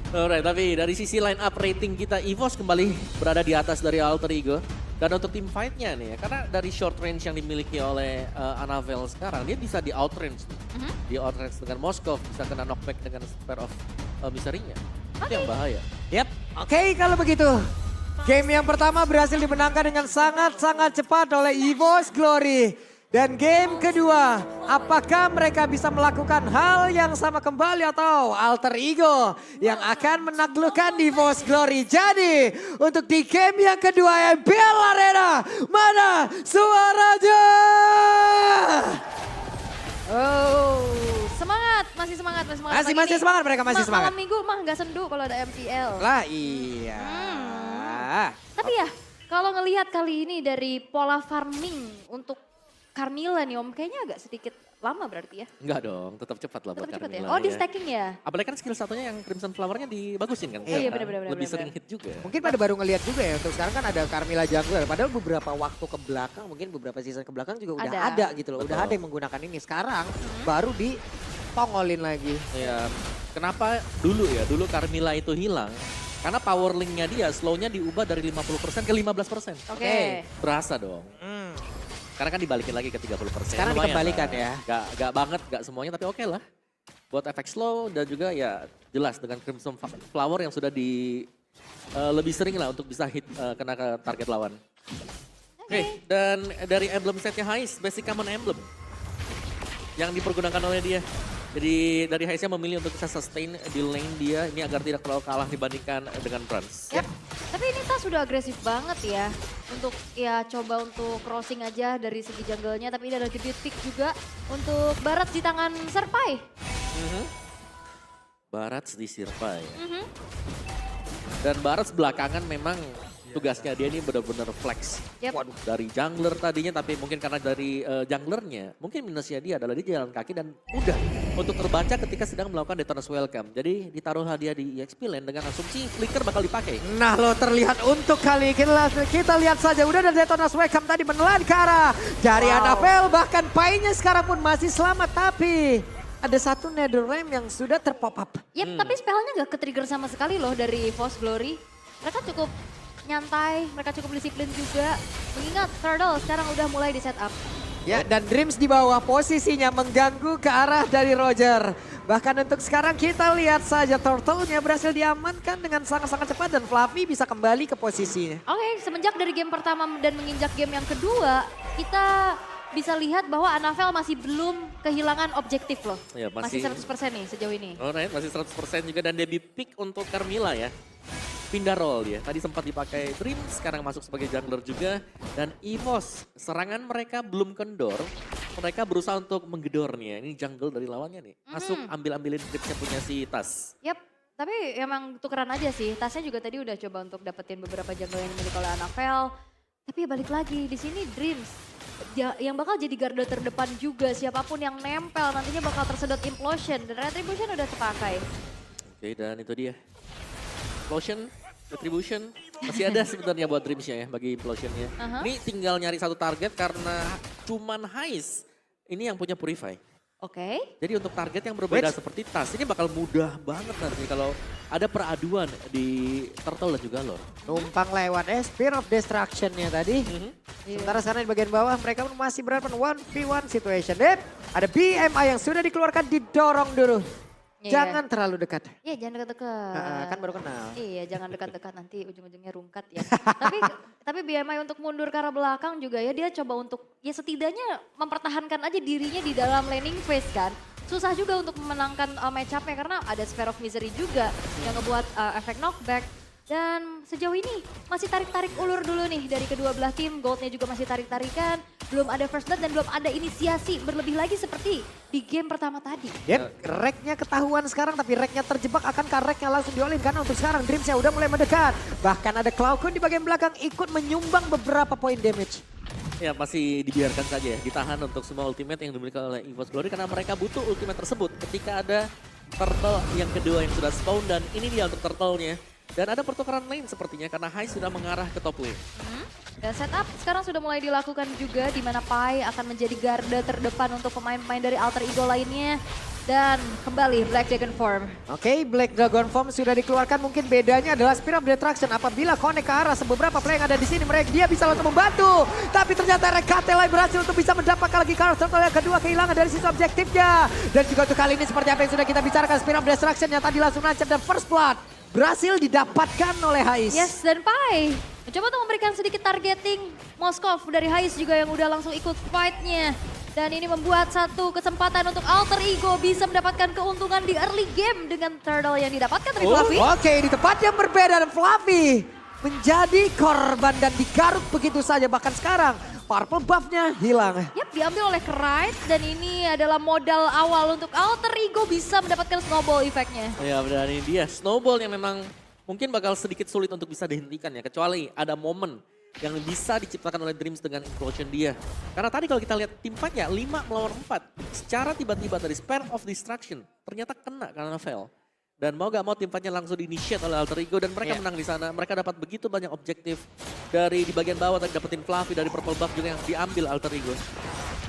Alright, tapi dari sisi line up rating kita, EVOS kembali berada di atas dari Alter Ego. Dan untuk tim fight-nya nih ya, karena dari short range yang dimiliki oleh Anavel sekarang, dia bisa di outrange nih. Di outrange dengan Moskov, bisa kena knockback dengan Spare of Misery-nya. Itu yang bahaya. Yap, oke kalau begitu. Game yang pertama berhasil dimenangkan dengan sangat-sangat cepat oleh EVOS Glory. Dan game kedua, apakah mereka bisa melakukan hal yang sama kembali atau Alter Ego yang akan menaklukkan EVOS Glory. Jadi untuk di game yang kedua MPL Arena, mana suaranya? Oh, semangat, masih semangat, masih semangat. Masih Pagi ini semangat mereka, masih semangat. Malam minggu mah nggak sendu kalau ada MPL. Lah iya. Tapi ya, kalau ngelihat kali ini dari pola farming untuk Carmilla nih Om, kayaknya agak sedikit lama berarti ya? Enggak dong, tetap cepat lah buat Tetap cepat ya? Carmilla Oh di ya. stacking ya? Apalagi kan skill satunya yang Crimson Flower-nya dibagusin kan. Iya, sekarang. benar-benar, Lebih benar-benar. sering hit juga. Mungkin pada baru ngelihat juga ya, untuk sekarang kan ada Carmilla Jungler. Padahal beberapa waktu ke belakang, mungkin beberapa season ke belakang juga udah ada gitu loh. Udah Betul. ada yang menggunakan ini. Sekarang baru ditongolin lagi. Ya, kenapa dulu ya, dulu Carmilla itu hilang. Karena power link-nya dia, slow-nya diubah dari 50% ke 15%. Oke. Berasa dong. Karena kan dibalikin lagi ke 30%. Sekarang Lumayan dikembalikan lah. ya. Gak banget, gak semuanya, tapi oke lah. Buat efek slow dan juga ya jelas dengan Crimson Flower yang sudah lebih sering lah untuk bisa hit kena ke target lawan. Oke, dan dari emblem setnya Heist, basic common emblem. Yang dipergunakan oleh dia. Jadi dari Heistnya memilih untuk bisa sustain di lane dia ini agar tidak terlalu kalah dibandingkan dengan Brans. Yap. Tapi ini Tas sudah agresif banget ya. Untuk ya coba untuk crossing aja dari segi jungle-nya. Tapi ini ada debut pick juga untuk Barat di tangan Serpai. Barat di Sirpa ya. Dan Barat belakangan memang tugasnya dia ini benar-benar flex. Yap. Waduh, dari jungler tadinya tapi mungkin karena dari junglernya mungkin minusnya dia adalah dia jalan kaki dan mudah untuk terbaca ketika sedang melakukan Detona's Welcome. Jadi ditaruhlah dia di EXP lane dengan asumsi flicker bakal dipakai. Nah lo terlihat untuk kali kita lihat saja udah ada Detona's Welcome tadi menelan ke arah dari Anavel. Bahkan Pai-nya sekarang pun masih selamat tapi ada satu Netherrealm yang sudah terpop up. Yap, tapi spellnya nggak ke-trigger sama sekali loh dari Force Glory. Mereka cukup nyantai, mereka cukup disiplin juga. Mengingat Turtle sekarang udah mulai di setup. Ya, dan Dreams di bawah posisinya mengganggu ke arah dari Roger. Bahkan untuk sekarang kita lihat saja Turtle-nya berhasil diamankan dengan sangat-sangat cepat dan Fluffy bisa kembali ke posisinya. Oke, semenjak dari game pertama dan menginjak game yang kedua, kita bisa lihat bahwa Anavel masih belum kehilangan objektif loh. Ya, masih 100% nih sejauh ini. Alright, masih 100% juga dan debut pick untuk Carmilla ya. Pindah role dia. Tadi sempat dipakai Dream, sekarang masuk sebagai jungler juga. Dan EVOS, serangan mereka belum kendor. Mereka berusaha untuk menggedornya. Ini jungle dari lawannya nih. Masuk ambil-ambilin creepsnya punya si Tas. Yap, tapi emang tukeran aja sih. Tasnya juga tadi udah coba untuk dapetin beberapa jungle yang dimiliki oleh Anavel. Tapi ya balik lagi, di sini Dreams yang bakal jadi garda terdepan juga. Siapapun yang nempel nantinya bakal tersedot Implosion. Dan Retribution udah terpakai. Oke, dan itu dia. Implosion, Retribution, masih ada sebenarnya buat Dreams-nya ya bagi Implosion-nya. Ini tinggal nyari satu target karena cuman Heist ini yang punya Purify. Oke. Jadi untuk target yang berbeda seperti Tas, ini bakal mudah banget nanti kalau ada peraduan di Turtle dan juga Lord. Numpang lewat Spear of Destruction-nya tadi. Sementara sekarang di bagian bawah mereka pun masih berhadapan 1v1 situation. Dep, ada BMI yang sudah dikeluarkan didorong dulu. Iya. Jangan terlalu dekat. Iya jangan dekat-dekat. Kan baru kenal. Iya jangan dekat-dekat nanti ujung-ujungnya rungkat ya. tapi BMI untuk mundur ke arah belakang juga ya dia coba untuk ya setidaknya mempertahankan aja dirinya di dalam laning phase kan. Susah juga untuk memenangkan match up-nya karena ada Spare of Misery juga yang ngebuat efek knockback. Dan sejauh ini masih tarik-tarik ulur dulu nih dari kedua belah tim. Goldnya juga masih tarik-tarikan. Belum ada first blood dan belum ada inisiasi. Berlebih lagi seperti di game pertama tadi. Yep, reknya ketahuan sekarang tapi reknya terjebak akankah reknya langsung diolin karena untuk sekarang Dreamsnya udah mulai mendekat. Bahkan ada Cloudcon di bagian belakang ikut menyumbang beberapa poin damage. Ya masih dibiarkan saja ya, ditahan untuk semua ultimate yang dimiliki oleh EVOS Glory karena mereka butuh ultimate tersebut ketika ada Turtle yang kedua yang sudah spawn dan ini dia untuk Turtle-nya. Dan ada pertukaran lane sepertinya karena Heist sudah mengarah ke top lane. Dan setup sekarang sudah mulai dilakukan juga di mana Pai akan menjadi garda terdepan untuk pemain-pemain dari Alter Ego lainnya. Dan kembali Black Dragon Form. Oke, Black Dragon Form sudah dikeluarkan. Mungkin bedanya adalah Spear of Destruction. Apabila connect ke arah beberapa player yang ada di sini, mereka dia bisa langsung membantu. Tapi ternyata Rekatelai berhasil untuk bisa mendapatkan lagi Karl Turtle yang kedua kehilangan dari sisi objektifnya. Dan juga untuk kali ini seperti apa yang sudah kita bicarakan, Spear of Destruction yang tadi langsung nancap dan First Blood berhasil didapatkan oleh Hais. Yes, dan Pai mencoba untuk memberikan sedikit targeting Moskov dari Hais juga yang udah langsung ikut fight-nya. Dan ini membuat satu kesempatan untuk Alter Ego bisa mendapatkan keuntungan di early game dengan turtle yang didapatkan dari Fluffy. Oke, di tempat yang berbeda dan Fluffy menjadi korban dan digaruk begitu saja. Bahkan sekarang purple buff-nya hilang. Yap, diambil oleh Krite dan ini adalah modal awal untuk Alter Ego bisa mendapatkan snowball efeknya. Ya benar, ini dia snowball yang memang mungkin bakal sedikit sulit untuk bisa dihentikan ya. Kecuali ada momen yang bisa diciptakan oleh Dreams dengan implosion dia. Karena tadi kalau kita lihat tim fight-nya 5 melawan 4. Secara tiba-tiba dari Spear of Destruction ternyata kena karena fail. Dan mau gak mau tim fight-nya langsung di-initiate oleh Alter Ego dan mereka menang di sana. Mereka dapat begitu banyak objektif dari di bagian bawah tadi dapetin Fluffy dari purple buff juga yang diambil Alter Ego.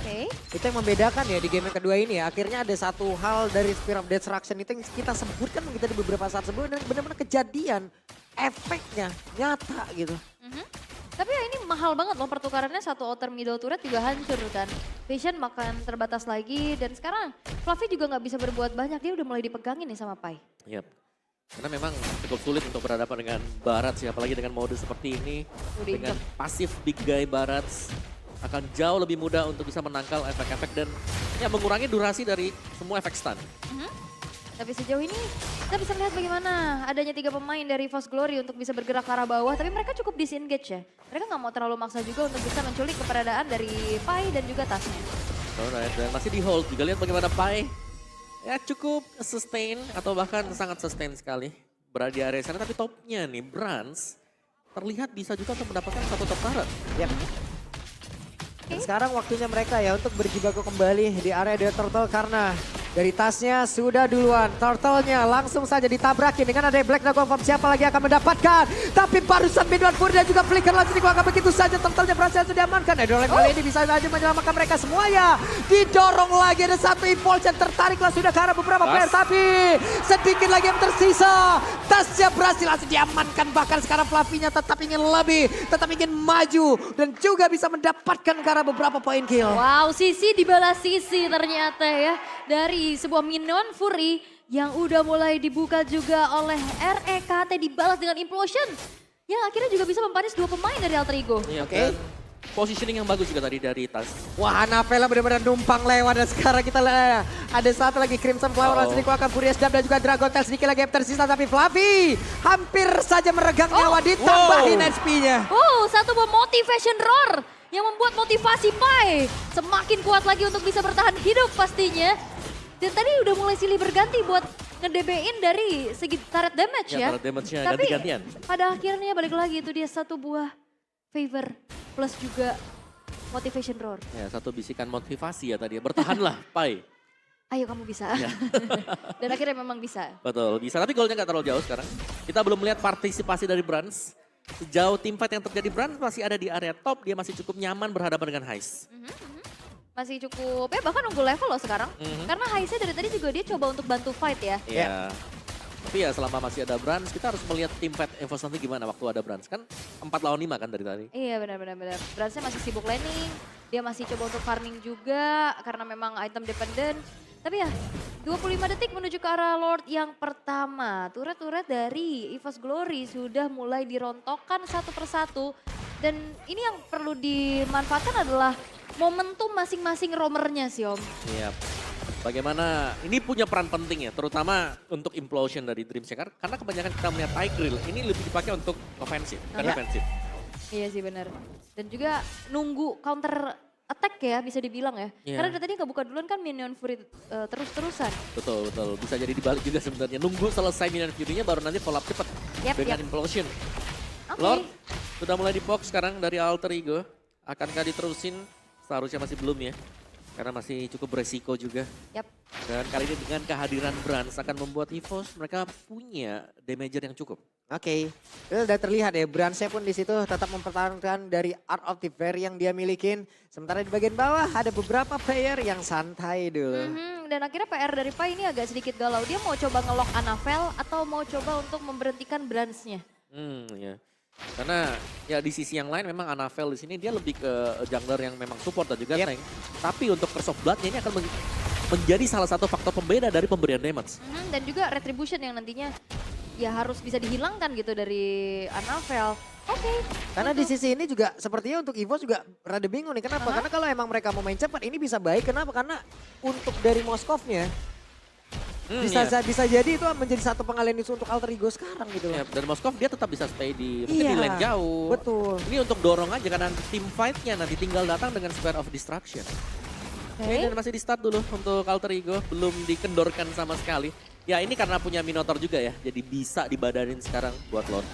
Oke. Itu yang membedakan ya di game yang kedua ini ya. Akhirnya ada satu hal dari Spear of Destruction itu yang kita sebutkan kita di beberapa saat sebelumnya. Benar-benar kejadian. Efeknya nyata gitu. Tapi ya ini mahal banget loh pertukarannya, satu outer middle turret juga hancur kan. Vision makan terbatas lagi dan sekarang Fluffy juga nggak bisa berbuat banyak, dia udah mulai dipegangin nih sama Pai. Yap. Karena memang cukup sulit untuk berhadapan dengan Barat sih, apalagi dengan mode seperti ini. Dengan pasif big guy Barat akan jauh lebih mudah untuk bisa menangkal efek-efek dan ya mengurangi durasi dari semua efek stun. Tapi sejauh ini kita bisa lihat bagaimana adanya 3 pemain dari Force Glory untuk bisa bergerak ke arah bawah. Tapi mereka cukup disengage ya. Mereka nggak mau terlalu maksa juga untuk bisa menculik keberadaan dari Pai dan juga tasnya. Alright, dan masih di hold juga, lihat bagaimana Pai ya cukup sustain atau bahkan sangat sustain sekali berada di area sana. Tapi topnya nih, Brans terlihat bisa juga untuk mendapatkan satu top turret. Yap. Dan sekarang waktunya mereka ya untuk berjibaku kembali di area The Turtle karena dari tasnya sudah duluan. Turtle-nya langsung saja ditabrakin dengan ada Black Dragon Form. Siapa lagi akan mendapatkan? Tapi barusan Midwan Fur dan juga Flicker langsung dikeluarkan begitu saja. Turtle-nya berhasil sudah diamankan. Idolem kali ini bisa saja menyelamatkan mereka semuanya. Didorong lagi ada satu impulse yang tertariklah sudah ke arah beberapa player. Tapi sedikit lagi yang tersisa. Tasnya berhasil langsung diamankan. Bahkan sekarang Fluffy-nya tetap ingin lebih. Tetap ingin maju. Dan juga bisa mendapatkan ke arah beberapa poin kill. Wow, sisi dibalas sisi ternyata ya. Dari sebuah Minion Fury yang udah mulai dibuka juga oleh REKT dibalas dengan Implosion. Yang akhirnya juga bisa mempanis 2 pemain dari Alter Ego. Iya, dan positioning yang bagus juga tadi dari Tas. Wah, Anavela benar-benar numpang lewat dan sekarang kita lihat ada satu lagi Crimson Flower langsung dikeluarkan Furious Dam dan juga Dragon Tail sedikit lagi yang tersisa tapi Fluffy hampir saja meregang nyawa ditambahin HP-nya. Satu buah motivation roar yang membuat motivasi Pai semakin kuat lagi untuk bisa bertahan hidup pastinya. Dan tadi udah mulai silih berganti buat nge-DB-in dari segi turret damage ya. Turret damage-nya Tapi ganti-gantian. pada akhirnya balik lagi itu dia satu buah favor plus juga motivation roar. Ya, satu bisikan motivasi ya tadi. Bertahanlah, Pai. Ayo kamu bisa. Dan akhirnya memang bisa. Betul, bisa. Tapi golnya nggak terlalu jauh sekarang. Kita belum melihat partisipasi dari Brans. Sejauh tim fight yang terjadi, Brans masih ada di area top. Dia masih cukup nyaman berhadapan dengan Hais. Masih cukup, ya bahkan nunggu level loh sekarang. Karena Haisnya dari tadi juga dia coba untuk bantu fight ya. Iya. Tapi ya selama masih ada Brans, kita harus melihat tim fight EVOS nanti gimana waktu ada Brans. Kan 4 lawan 5 kan dari tadi. Iya benar-benar. Bransnya masih sibuk laning, dia masih coba untuk farming juga karena memang item dependent. Tapi ya 25 detik menuju ke arah Lord yang pertama. Turret-turret dari EVOS Glory sudah mulai dirontokkan satu persatu. Dan ini yang perlu dimanfaatkan adalah momentum masing-masing roamernya sih Om. Iya. Bagaimana, ini punya peran penting ya, terutama untuk implosion dari Dreams ya. Karena kebanyakan kita melihat Tigreal, ini lebih dipakai untuk offensive, bukan defensive. Iya sih benar. Dan juga nunggu counter attack ya bisa dibilang ya. Karena dari tadi nggak buka duluan kan Minion Fury terus-terusan. Betul. Bisa jadi dibalik juga sebenarnya. Nunggu selesai Minion Fury-nya baru nanti follow up cepet dengan implosion. Lord, sudah mulai di-box sekarang dari Alter Ego. Akankah diterusin? Seharusnya masih belum ya. Karena masih cukup beresiko juga. Dan kali ini dengan kehadiran Brans akan membuat EVOS mereka punya damager yang cukup. Oke, itu udah terlihat ya, Branche pun di situ tetap mempertahankan dari Art of the Fair yang dia milikin. Sementara di bagian bawah ada beberapa player yang santai dulu. Dan akhirnya PR dari Pai ini agak sedikit galau. Dia mau coba nge-lock Annabelle atau mau coba untuk memberhentikan Branch-nya. Ya. Karena ya di sisi yang lain memang Annabelle di sini dia lebih ke jungler yang memang support dan juga tank. Tapi untuk Curse of Blood-nya ini akan menjadi salah satu faktor pembeda dari pemberian damage. Dan juga Retribution yang nantinya ya harus bisa dihilangkan gitu dari Annabelle. Oke. Karena di sisi ini juga sepertinya untuk EVOS juga rada bingung nih. Kenapa? Karena kalau emang mereka mau main cepat ini bisa baik. Kenapa? Karena untuk dari Moskovnya bisa jadi itu menjadi satu pengalian isu untuk Alter Ego sekarang gitu loh. Ya, dan Moskov dia tetap bisa stay di mungkin di lane jauh. Betul. Ini untuk dorong aja karena tim fight-nya nanti tinggal datang dengan Sphere of Destruction. Dan masih di start dulu untuk Alter Ego, belum dikendorkan sama sekali. Ya ini karena punya Minotaur juga ya, jadi bisa dibadanin sekarang buat Lord.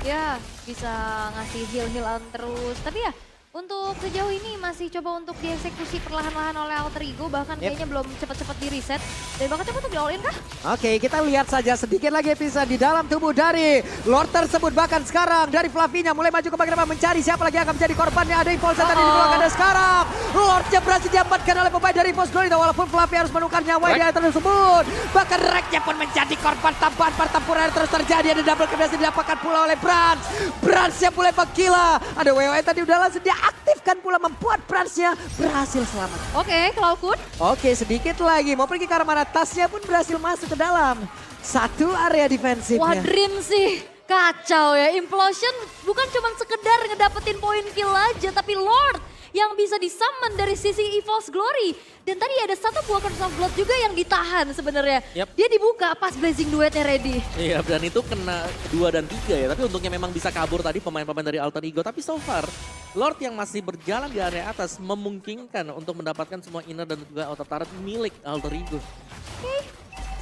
Ya bisa ngasih heal-healan terus. Tapi ya untuk sejauh ini masih coba untuk dieksekusi perlahan-lahan oleh Alter Ego. Bahkan kayaknya belum cepat-cepat di reset. Dan bahkan coba untuk di all-in kah? Oke, kita lihat saja sedikit lagi bisa di dalam tubuh dari Lord tersebut. Bahkan sekarang dari Flavinya mulai maju ke bagian depan mencari siapa lagi yang akan menjadi korbannya. Ada Impulse tadi dikeluarkan dan sekarang Lordnya berhasil diamankan oleh pemain dari EVOS Glory. Walaupun Flavi harus menukar nyawa di item tersebut. Bahkan Reknya pun menjadi korban tambahan pertempuran terus terjadi. Ada double kill yang didapatkan pula oleh Branch. Branch-nya mulai menggila. Ada WWE tadi udah langsung diaktifkan pula membuat Branch-nya berhasil selamat. Oke, Cloudkun. Oke, sedikit lagi mau pergi ke arah mana, tasnya pun berhasil masuk ke dalam satu area defensifnya. Wah, Dream sih kacau ya. Implosion bukan cuma sekedar ngedapetin poin kill aja, tapi Lord yang bisa disummon dari sisi EVOS Glory. Dan tadi ada satu buah Curse of Blood juga yang ditahan sebenarnya. Dia dibuka pas Blazing Duetnya ready. Iya, dan itu kena 2 dan 3 ya. Tapi untungnya memang bisa kabur tadi pemain-pemain dari Alter Ego. Tapi so far, Lord yang masih berjalan di area atas memungkinkan untuk mendapatkan semua inner dan juga outer turret milik Alter Ego. Oke,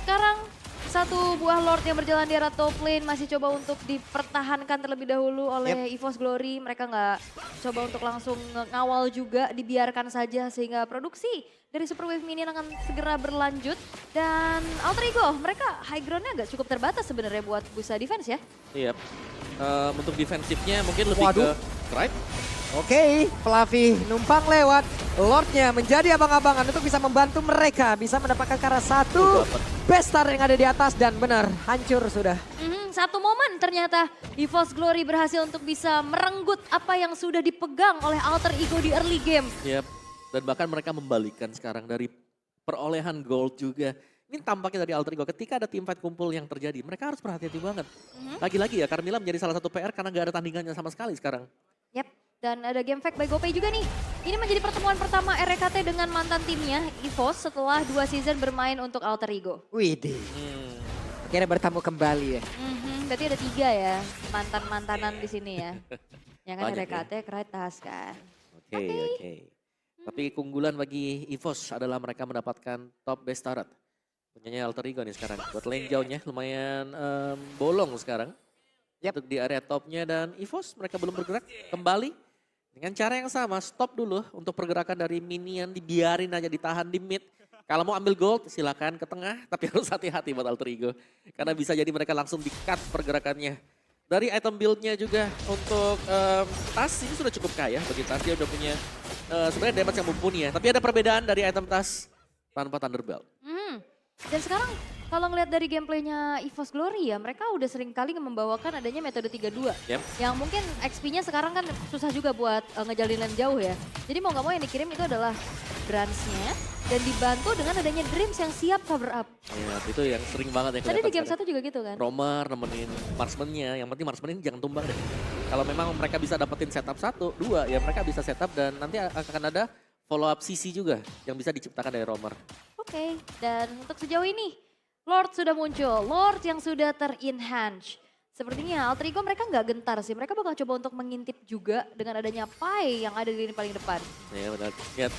sekarang satu buah Lord yang berjalan di arah top lane masih coba untuk dipertahankan terlebih dahulu oleh EVOS Glory. Mereka nggak coba untuk langsung ngawal juga, dibiarkan saja sehingga produksi dari Super Wave Minion akan segera berlanjut. Dan Alter Ego, mereka high ground-nya agak cukup terbatas sebenarnya buat bisa defense ya. Iya, untuk defensifnya mungkin lebih ke Tribe. Oke, Flavi numpang lewat. Lordnya menjadi abang-abangan untuk bisa membantu mereka. Bisa mendapatkan karena satu bestar yang ada di atas dan benar hancur sudah. Satu momen ternyata EVOS Glory berhasil untuk bisa merenggut apa yang sudah dipegang oleh Alter Ego di early game. Yap, dan bahkan mereka membalikan sekarang dari perolehan gold juga. Ini tampaknya dari Alter Ego ketika ada team fight kumpul yang terjadi. Mereka harus berhati-hati banget. Lagi-lagi ya, Carmilla menjadi salah satu PR karena gak ada tandingannya sama sekali sekarang. Yap. Dan ada game fact by GoPay juga nih. Ini menjadi pertemuan pertama RKT dengan mantan timnya EVOS setelah 2 season bermain untuk Alter Ego. Widih. Akhirnya bertemu kembali ya. Berarti ada 3 ya mantan-mantanan di sini ya. Yang kan RKT Kretas kan. Oke. Tapi keunggulan bagi EVOS adalah mereka mendapatkan top best turret. Punyanya Alter Ego nih sekarang. Buat lane jauhnya lumayan bolong sekarang. Untuk di area topnya dan EVOS mereka belum bergerak kembali. Dengan cara yang sama, stop dulu untuk pergerakan dari minion, dibiarin aja ditahan di mid. Kalau mau ambil gold silakan ke tengah, tapi harus hati-hati buat Alter Ego. Karena bisa jadi mereka langsung di-cut pergerakannya. Dari item build-nya juga untuk tas ini sudah cukup kaya bagi tas. Dia udah punya sebenarnya damage yang mumpuni ya. Tapi ada perbedaan dari item tas tanpa Thunderbelt. Dan sekarang kalau ngelihat dari gameplaynya EVOS Glory ya, mereka udah sering kali membawakan adanya metode 3-2. Yang mungkin XP-nya sekarang kan susah juga buat ngejalin lane jauh ya. Jadi mau gak mau yang dikirim itu adalah Branch-nya dan dibantu dengan adanya Dreams yang siap cover up. Ya, itu yang sering banget ya. Tadi di game 1 juga gitu kan. Romer nemenin marksman-nya, yang penting marksman ini jangan tumbang deh. Kalau memang mereka bisa dapetin setup 1, 2, ya mereka bisa setup dan nanti akan ada follow up CC juga yang bisa diciptakan dari Romer. Oke, dan untuk sejauh ini Lord sudah muncul, Lord yang sudah ter-enhance. Sepertinya Alter Ego mereka nggak gentar sih, mereka bakal coba untuk mengintip juga dengan adanya Pai yang ada di lini paling depan. Ya benar, lihat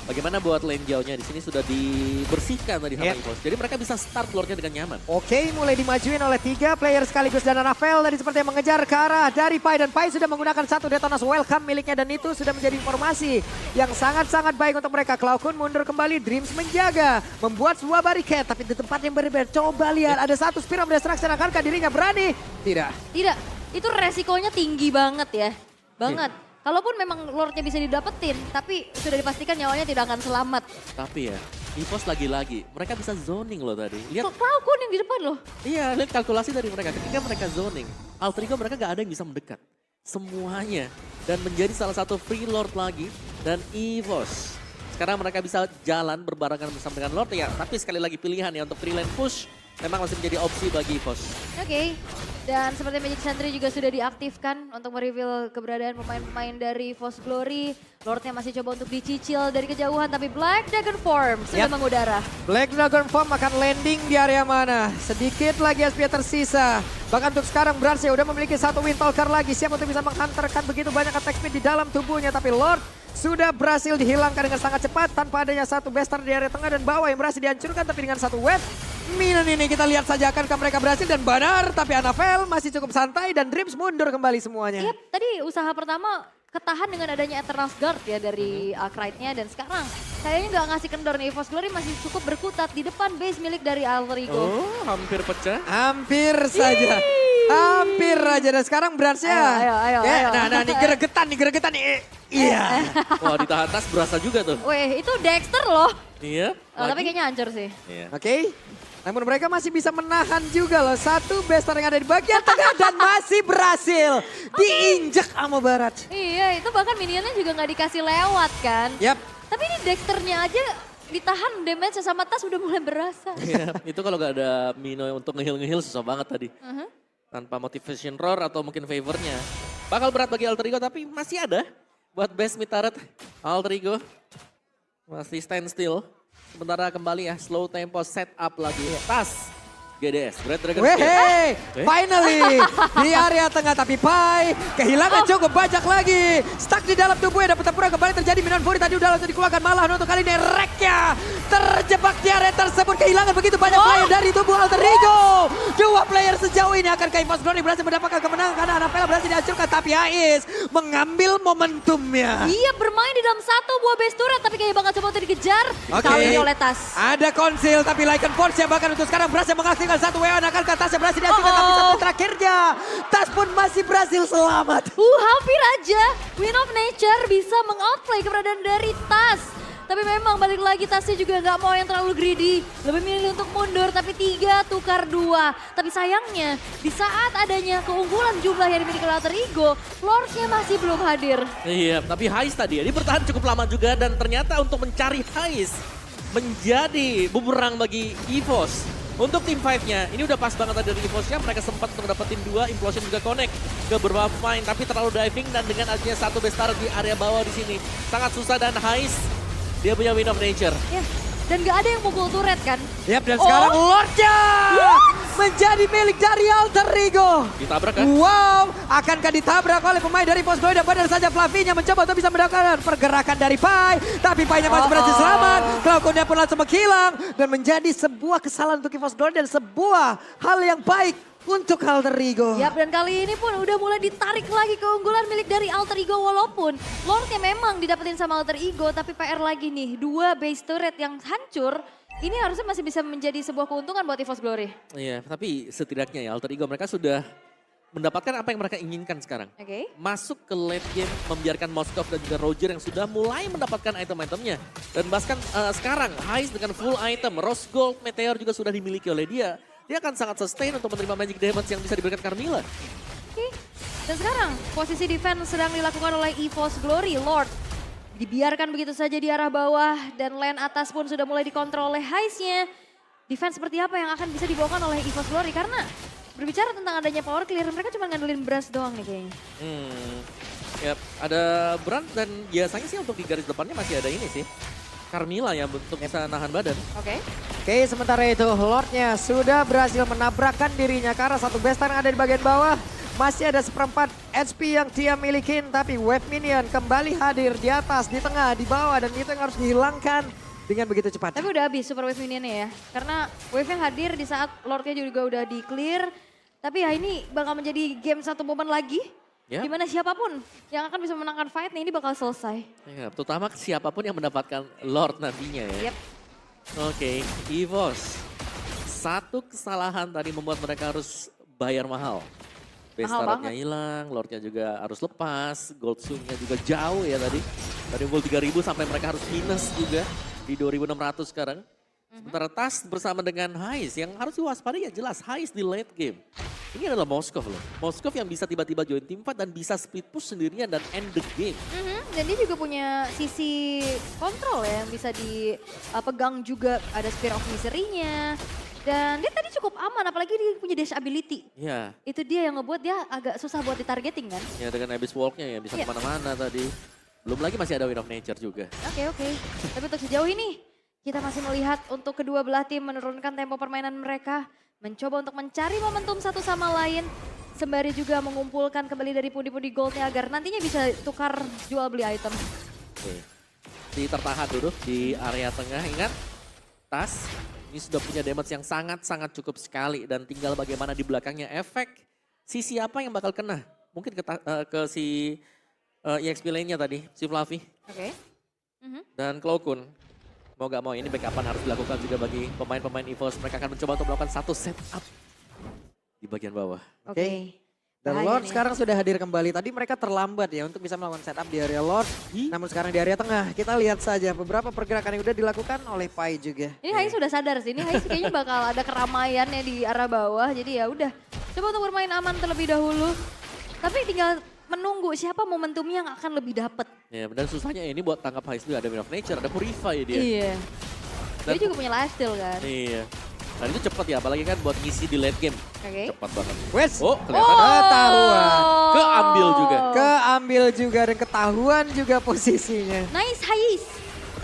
Bagaimana buat lane jauhnya di sini sudah dibersihkan tadi sama Yep. EVOS. Jadi mereka bisa start lordnya dengan nyaman. Oke, mulai dimajuin oleh 3 player sekaligus dan Anafel tadi seperti yang mengejar ke arah dari Pai, dan Pai sudah menggunakan satu Detonas welcome miliknya dan itu sudah menjadi informasi yang sangat-sangat baik untuk mereka. Cloud mundur kembali, Dreams menjaga, membuat sebuah barricade tapi di tempat yang berbeda. Coba lihat ada satu Spiral Destruction, akankah dirinya berani? Tidak. Tidak, itu resikonya tinggi banget ya. Banget. Kalaupun memang Lordnya bisa didapetin, tapi sudah dipastikan nyawanya tidak akan selamat. Tapi ya, EVOS lagi-lagi, mereka bisa zoning loh tadi. Lihat, Kok Cloud yang di depan loh. iya, lihat kalkulasi dari mereka. Ketika mereka zoning, Alter Ego mereka gak ada yang bisa mendekat. Semuanya. Dan menjadi salah satu free Lord lagi. Dan EVOS. Sekarang mereka bisa jalan berbarengan bersama dengan Lord ya. Tapi sekali lagi pilihan ya untuk free lane push. Memang masih menjadi opsi bagi EVOS. Oke. Dan seperti Magic Sentry juga sudah diaktifkan untuk mereveal keberadaan pemain-pemain dari EVOS Glory. Lordnya masih coba untuk dicicil dari kejauhan, tapi Black Dragon Form sudah Yap. mengudara. Black Dragon Form akan landing di area mana? Sedikit lagi SP tersisa. Bahkan untuk sekarang Brans ya udah memiliki satu Windtalker lagi. Siap untuk bisa menghantarkan begitu banyak attack speed di dalam tubuhnya. Tapi Lord sudah berhasil dihilangkan dengan sangat cepat tanpa adanya satu Bastard di area tengah dan bawah yang berhasil dihancurkan. Tapi dengan satu wave minion ini kita lihat saja akankah mereka berhasil, dan benar. Tapi Anafel masih cukup santai dan Dreams mundur kembali semuanya. Iya, tadi usaha pertama ketahan dengan adanya Eternal Guard ya dari Archrite-nya, dan sekarang kayaknya nggak ngasih kendor nih. EVOS Glory masih cukup berkutat di depan base milik dari Alter Ego. Oh, hampir pecah. Hampir saja. Hampir aja, dan sekarang Bransnya. Ayo, ayo. Nah nih geregetan nih. Iya. Wah, ditahan tas berasa juga tuh. Weh, itu Dexter loh. Iya. Tapi kayaknya hancur sih. Iya. Oke. Namun mereka masih bisa menahan juga loh. Satu Bastard yang ada di bagian tengah dan masih berhasil diinjak sama Barat. Iya, itu bahkan minionnya juga nggak dikasih lewat kan. Yap. Tapi ini Dexternya aja ditahan, damage sama tas udah mulai berasa. Iya, itu kalau gak ada Mino untuk ngehil-ngehil susah banget tadi. Tanpa motivation roar atau mungkin favornya. Bakal berat bagi Alter Ego tapi masih ada. Buat best mid turret, Alter Ego masih stand still. Sementara kembali ya, slow tempo set up lagi. Tas, GDS, Great Dragon Spear. Wehey, finally di area tengah, tapi Pai kehilangan cukup banyak lagi. Stuck di dalam tubuhnya, dapat tempurang kembali terjadi. Minion Fury tadi udah langsung dikeluarkan, malah untuk kali ini Reknya terjebak di area tersebut. Kehilangan begitu banyak player dari tubuh Alter Ego. Dua player sejauh ini akan EVOS Glory berhasil mendapatkan kemenangan karena Anafel berhasil dihancurkan. Tapi Ais mengambil momentumnya. Iya, bermain di dalam satu buah base turret, tapi kayak bakal coba untuk dikejar. Oke. Kali ini oleh tas. Ada konsil, tapi Lycan Force yang bahkan untuk sekarang berhasil mengaktifkan satu WA. Akankah Tas yang berhasil dihancurkan, tapi sampai terakhirnya Tas pun masih berhasil selamat. Hampir aja Win of Nature bisa mengoutplay keberadaan dari Tas. Tapi memang balik lagi Tasnya juga nggak mau yang terlalu greedy. Lebih milih untuk mundur, tapi 3 tukar 2. Tapi sayangnya di saat adanya keunggulan jumlah yang dimiliki oleh Alter Ego, Lordnya masih belum hadir. Iya, tapi Hais tadi ya, dia bertahan cukup lama juga dan ternyata untuk mencari Hais menjadi bumerang bagi EVOS. Untuk tim 5-nya, ini udah pas banget tadi dari EVOS-nya, mereka sempat untuk dapetin 2, Implosion juga connect ke beberapa pemain, tapi terlalu diving dan dengan adanya satu base turret di area bawah di sini. Sangat susah dan Hais, dia punya Win of Nature. Ya, dan nggak ada yang pukul turret kan? Yap, dan sekarang Lordnya menjadi milik dari Alter Ego. Ditabrak kan? Wow, akankah ditabrak oleh pemain dari EVOS Glory, dan benar saja Flavinya mencoba untuk bisa mendapatkan pergerakan dari Pai. Tapi Pai-nya masih berhasil selamat. Cloud-nya pun langsung menghilang. Dan menjadi sebuah kesalahan untuk EVOS Glory dan sebuah hal yang baik untuk Alter Ego. Yap, dan kali ini pun udah mulai ditarik lagi keunggulan milik dari Alter Ego, walaupun Lordnya memang didapetin sama Alter Ego, tapi PR lagi nih, 2 base turret yang hancur. Ini harusnya masih bisa menjadi sebuah keuntungan buat EVOS Glory. Iya, tapi setidaknya ya Alter Ego mereka sudah mendapatkan apa yang mereka inginkan sekarang. Oke. Masuk ke late game, membiarkan Moskov dan juga Roger yang sudah mulai mendapatkan item-itemnya. Dan bahkan sekarang Hais dengan full item, Rose Gold, Meteor juga sudah dimiliki oleh dia. Dia akan sangat sustain untuk menerima magic damage yang bisa diberikan Carmilla. Oke. Dan sekarang posisi defense sedang dilakukan oleh EVOS Glory. Lord dibiarkan begitu saja di arah bawah dan lane atas pun sudah mulai dikontrol oleh Hais-nya. Defense seperti apa yang akan bisa dibawakan oleh EVOS Glory, karena berbicara tentang adanya power clear, mereka cuma ngandelin Brass doang nih kayaknya. Yap, ada Brand dan biasanya sih untuk di garis depannya masih ada ini sih. Carmilla ya untuk bisa nahan badan. Oke. Oke, sementara itu Lordnya sudah berhasil menabrakkan dirinya karena satu Bastard yang ada di bagian bawah. Masih ada seperempat HP yang dia milikin, tapi wave minion kembali hadir di atas, di tengah, di bawah, dan itu yang harus dihilangkan dengan begitu cepat. Tapi udah habis super wave minionnya ya. Karena wave-nya hadir di saat Lordnya juga udah di clear. Tapi ya ini bakal menjadi game satu momen lagi. Ya. Dimana siapapun yang akan bisa menangkan fight nih ini bakal selesai. Ya, terutama siapapun yang mendapatkan Lord nantinya ya. Yep. Oke, EVOS. Satu kesalahan tadi membuat mereka harus bayar mahal. Base Mahal turretnya hilang, Lordnya juga harus lepas, Gold Swing-nya juga jauh ya tadi. Dari unggul 3.000 sampai mereka harus minus juga di 2.600 sekarang. Sementara Tas bersama dengan Hais yang harus diwaspadai ya jelas Hais di late game. Ini adalah Moskov loh. Moskov yang bisa tiba-tiba join team fight dan bisa split push sendirian dan end the game. Dan dia juga punya sisi kontrol ya yang bisa dipegang juga. Ada Spear of Misery-nya. Dan dia tadi cukup aman apalagi dia punya dash ability. Ya, Itu dia yang ngebuat dia agak susah buat ditargeting kan. ya dengan Abyss Walk-nya ya bisa Iya. kemana-mana tadi. Belum lagi masih ada Wind of Nature juga. Oke. Tapi untuk sejauh ini kita masih melihat untuk kedua belah tim menurunkan tempo permainan mereka. Mencoba untuk mencari momentum satu sama lain. Sembari juga mengumpulkan kembali dari pundi-pundi goldnya agar nantinya bisa tukar jual beli item. Oke. Tertahan dulu di area tengah, ingat. Tas ini sudah punya damage yang sangat-sangat cukup sekali. Dan tinggal bagaimana di belakangnya efek. Si siapa yang bakal kena? Mungkin ke si EXP lainnya tadi, si Fluffy. Oke. Dan Cloakun. Mau gak mau ini backupan harus dilakukan juga bagi pemain-pemain EVOS. Mereka akan mencoba untuk melakukan satu setup di bagian bawah. Oke. Dan Bahaya Lord nih. sekarang sudah hadir kembali. Tadi mereka terlambat ya untuk bisa melakukan setup di area Lord. Namun sekarang di area tengah kita lihat saja beberapa pergerakan yang udah dilakukan oleh Pai juga. Ini Hais sudah sadar sih, ini Hais kayaknya bakal ada keramaiannya di arah bawah. Jadi ya udah, coba untuk bermain aman terlebih dahulu. Tapi tinggal menunggu siapa momentumnya yang akan lebih dapet. Ya, dan susahnya ini buat tangkap Hais juga. Ada Wind of Nature, ada Purify dia. Iya. Dan- Dia juga punya lifesteal kan. Iya. Dan itu cepat ya, apalagi kan buat ngisi di late game. Oke. Cepat banget. Wes, Oh, kelihatan. ketahuan. Keambil juga. Keambil juga dan ketahuan juga posisinya. Nice Hais.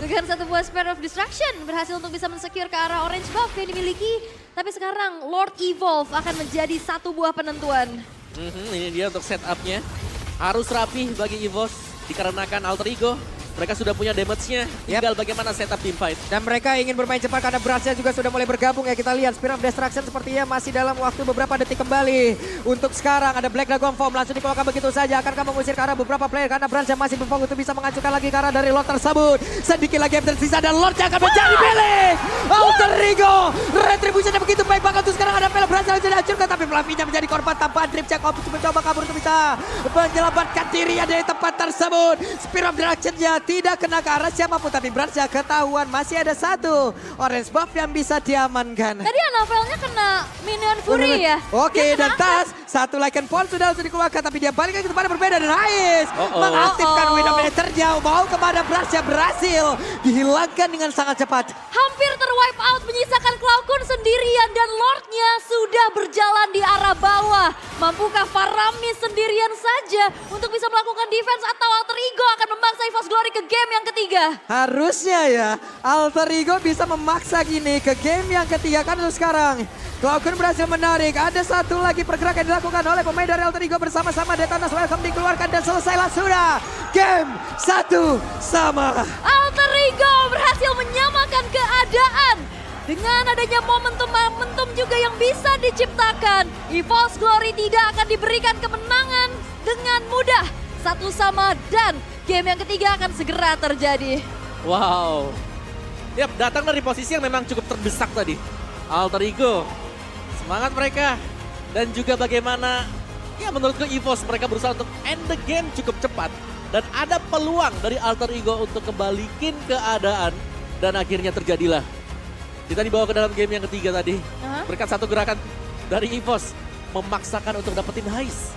Dengan satu buah Spear of Destruction berhasil untuk bisa mensecure ke arah orange buff yang dimiliki. Tapi sekarang Lord Evolve akan menjadi satu buah penentuan. Ini dia untuk setupnya. Harus rapih bagi EVOS dikarenakan alter ego. Mereka sudah punya damage-nya, tinggal bagaimana setup team fight. Dan mereka ingin bermain cepat karena Brasnya juga sudah mulai bergabung ya. Kita lihat Spear of Destruction sepertinya masih dalam waktu beberapa detik kembali. Untuk sekarang ada Black Dragon Form langsung dikeluarkan begitu saja. Akankah mengusir ke arah beberapa player karena Brasnya masih berfokus untuk bisa mengacukan lagi ke arah dari Lord tersebut. Sedikit lagi yang tersisa dan Lord yang akan menjadi milik Alter Ego. Retribution-nya begitu baik banget. Untuk sekarang ada Pele Brasnya yang sudah hancurkan. Tapi Flavinya menjadi korban tanpa drip check off. Mencoba kabur untuk bisa menyelamatkan dirinya dari tempat tersebut. Spear of Destruction-nya tidak kena ke arah siapapun. Tapi Brasnya ketahuan masih ada satu orange buff yang bisa diamankan. Tadi Anavelnya kena Minion Fury ya. Oke, Dia dan kena Tas satu Lycan Form sudah langsung dikeluarkan, tapi dia balik lagi ke tempat yang berbeda dan Hais mengaktifkan Oh-oh. Wind of Nature-nya mau kepada Brasnya berhasil dihilangkan dengan sangat cepat. hampir terwipe out menyisakan Cloakun sendirian dan Lordnya sudah berjalan di arah bawah. Mampukah Faramis sendirian saja untuk bisa melakukan defense atau Alter Ego akan memaksa EVOS Glory ke game yang ketiga? Harusnya ya Alter Ego bisa memaksa gini ke game yang ketiga kan untuk sekarang. Cloakun berhasil menarik, ada satu lagi pergerakan yang dilakukan oleh pemain dari Alter Ego bersama-sama Detonas Welcome dikeluarkan dan selesailah sudah. Game 1 sama. Alter Ego berhasil menyamakan keadaan. Dengan adanya momentum-momentum juga yang bisa diciptakan, EVOS Glory tidak akan diberikan kemenangan dengan mudah. Satu sama dan game yang ketiga akan segera terjadi. Wow. Yap, datang dari posisi yang memang cukup terdesak tadi. Alter Ego. Semangat mereka. Dan juga bagaimana, ya menurutku EVOS mereka berusaha untuk end the game cukup cepat. Dan ada peluang dari Alter Ego untuk kembalikin keadaan. Dan akhirnya terjadilah. Kita dibawa ke dalam game yang ketiga tadi. Berkat satu gerakan dari EVOS. Memaksakan untuk dapetin Hais.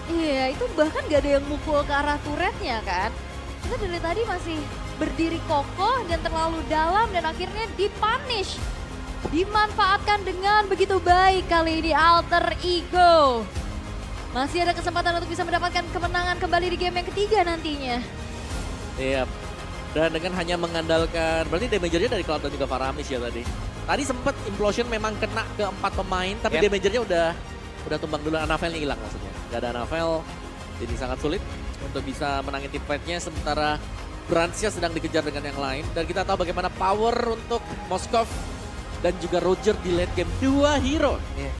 Iya, itu bahkan gak ada yang mukul ke arah turretnya kan. Kita dari tadi masih berdiri kokoh dan terlalu dalam dan akhirnya dipunish. Dimanfaatkan dengan begitu baik kali ini Alter Ego. Masih ada kesempatan untuk bisa mendapatkan kemenangan kembali di game yang ketiga nantinya. Iya. Dan dengan hanya mengandalkan, berarti damagernya dari Cloud dan juga Faramis ya tadi. Tadi sempat Implosion memang kena ke 4 pemain, tapi damagernya udah tumbang dulu. Anavelnya hilang maksudnya. Gak ada Anavel, Jadi sangat sulit untuk bisa menangin team fight-nya sementara Bransnya sedang dikejar dengan yang lain. Dan kita tahu bagaimana power untuk Moskov dan juga Roger di late game. Dua hero